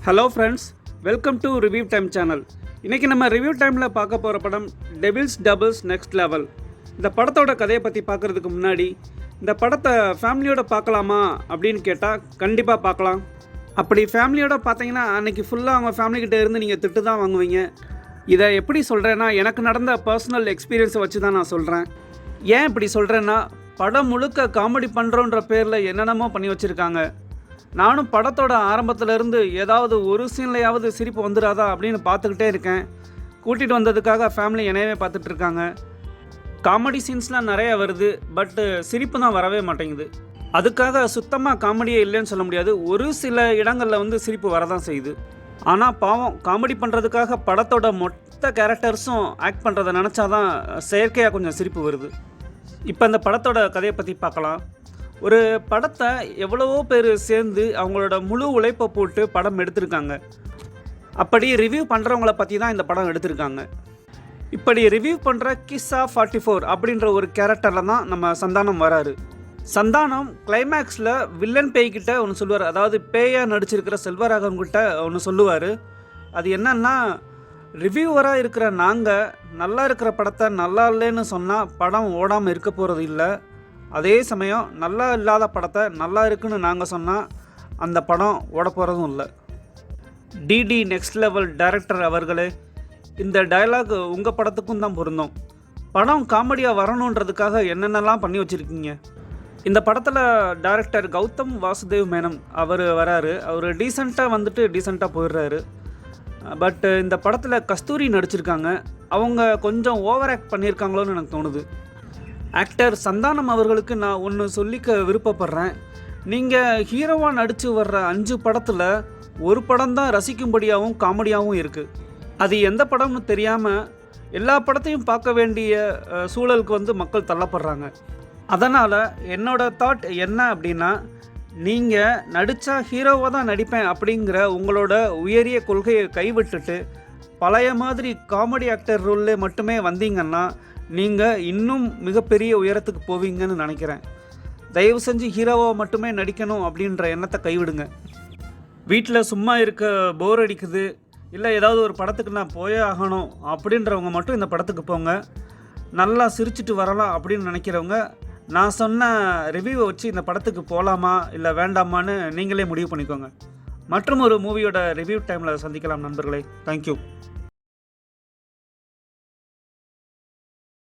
Hello friends, welcome to review time channel. இன்றைக்கி நம்ம review டைமில் பார்க்க போகிற படம் டெவில்ஸ் டபுள்ஸ் நெக்ஸ்ட் லெவல். இந்த படத்தோட கதையை பற்றி பார்க்குறதுக்கு முன்னாடி இந்த படத்தை ஃபேமிலியோடு பார்க்கலாமா அப்படின்னு கேட்டால் கண்டிப்பாக பார்க்கலாம். அப்படி ஃபேமிலியோடு பார்த்தீங்கன்னா அன்றைக்கி ஃபுல்லாக அவங்க ஃபேமிலிக்கிட்ட இருந்து நீங்கள் திட்டு தான் வாங்குவீங்க. இதை எப்படி சொல்கிறேன்னா, எனக்கு நடந்த பர்சனல் எக்ஸ்பீரியன்ஸை வச்சு தான் நான் சொல்கிறேன். ஏன் இப்படி சொல்கிறேன்னா, படம் முழுக்க காமெடி பண்ணுறோன்ற பேரில் என்னென்னமோ பண்ணி வச்சுருக்காங்க. நானும் படத்தோட ஆரம்பத்திலேருந்து ஏதாவது ஒரு சீன்லையாவது சிரிப்பு வந்துடாதா அப்படின்னு பார்த்துக்கிட்டே இருக்கேன். கூட்டிகிட்டு வந்ததுக்காக ஃபேமிலி என்னையவே பார்த்துட்ருக்காங்க. காமெடி சீன்ஸ்லாம் நிறைய வருது, பட்டு சிரிப்பு தான் வரவே மாட்டேங்குது. அதுக்காக சுத்தமாக காமெடியே இல்லைன்னு சொல்ல முடியாது. ஒரு சில இடங்களில் சிரிப்பு வரதான் செய்யுது. ஆனால் பாவம், காமெடி பண்ணுறதுக்காக படத்தோட மொத்த கேரக்டர்ஸும் ஆக்ட் பண்ணுறதை நினச்சாதான் செயற்கையாக கொஞ்சம் சிரிப்பு வருது. இப்போ இந்த படத்தோட கதையை பற்றி பார்க்கலாம். ஒரு படத்தை எவ்வளவோ பேர் சேர்ந்து அவங்களோட முழு உழைப்பை போட்டு படம் எடுத்திருக்காங்க. அப்படி ரிவ்யூ பண்ணுறவங்கள பற்றி தான் இந்த படம் எடுத்திருக்காங்க. இப்படி ரிவ்யூ பண்ணுற கிஸ்ஸா 44 அப்படின்ற ஒரு கேரக்டரில் தான் நம்ம சந்தானம் வராரு. சந்தானம் கிளைமேக்ஸில் வில்லன் பேய்கிட்ட ஒன்று சொல்லுவார். அதாவது பேயாக நடிச்சிருக்கிற செல்வராகவன்கிட்ட ஒன்று சொல்லுவார். அது என்னன்னா, ரிவ்யூவராக இருக்கிற நாங்கள் நல்லா இருக்கிற படத்தை நல்லா இல்லைன்னு சொன்னால் படம் ஓடாமல் இருக்க போகிறது இல்லை. அதே சமயம் நல்லா இல்லாத படத்தை நல்லா இருக்குன்னு நாங்கள் சொன்னால் அந்த படம் ஓட போகிறதும் இல்லை. டிடி நெக்ஸ்ட் லெவல் டைரக்டர் அவர்களே, இந்த டயலாக் உங்கள் படத்துக்கும் தான் பொருந்தும். படம் காமெடியாக வரணுன்றதுக்காக என்னென்னலாம் பண்ணி வச்சுருக்கீங்க. இந்த படத்தில் டைரக்டர் கௌதம் வாசுதேவ் மேனன் அவர் வராரு. அவர் டீசெண்டாக போயிடுறாரு. பட் இந்த படத்தில் கஸ்தூரி நடிச்சிருக்காங்க. அவங்க கொஞ்சம் ஓவர் ஆக்ட் பண்ணியிருக்காங்களோன்னு எனக்கு தோணுது. ஆக்டர் சந்தானம் அவர்களுக்கு நான் ஒன்று சொல்லிக்க விருப்பப்படுறேன். நீங்கள் ஹீரோவாக நடித்து வர்ற 5 படத்தில் ஒரு படம் தான் ரசிக்கும்படியாகவும் காமெடியாகவும் இருக்குது. அது எந்த படம்னு தெரியாமல் எல்லா படத்தையும் பார்க்க வேண்டிய சூழலுக்கு மக்கள் தள்ளப்படுறாங்க. அதனால் என்னோட தாட் என்ன அப்படின்னா, நீங்கள் நடித்தா ஹீரோவாக தான் நடிப்பேன் அப்படிங்கிற உங்களோட உயரிய கொள்கையை கைவிட்டுட்டு பழைய மாதிரி காமெடி ஆக்டர் ரோல்லே மட்டுமே வந்தீங்கன்னா நீங்கள் இன்னும் மிகப்பெரிய உயரத்துக்கு போவீங்கன்னு நினைக்கிறேன். தயவு செஞ்சு ஹீரோவாக மட்டுமே நடிக்கணும் அப்படின்ற எண்ணத்தை கைவிடுங்க. வீட்டில் சும்மா இருக்க போர் அடிக்குது, இல்லை ஏதாவது ஒரு படத்துக்கு நான் போயே ஆகணும் அப்படின்றவங்க மட்டும் இந்த படத்துக்கு போங்க. நல்லா சிரிச்சிட்டு வரலாம் அப்படின்னு நினைக்கிறவங்க நான் சொன்ன ரிவ்யூவை வச்சு இந்த படத்துக்கு போகலாமா இல்லை வேண்டாமான்னு நீங்களே முடிவு பண்ணிக்கோங்க. மற்றும் ஒரு மூவியோட ரிவ்யூ டைமில் சந்திக்கலாம் நண்பர்களே. தேங்க்யூ.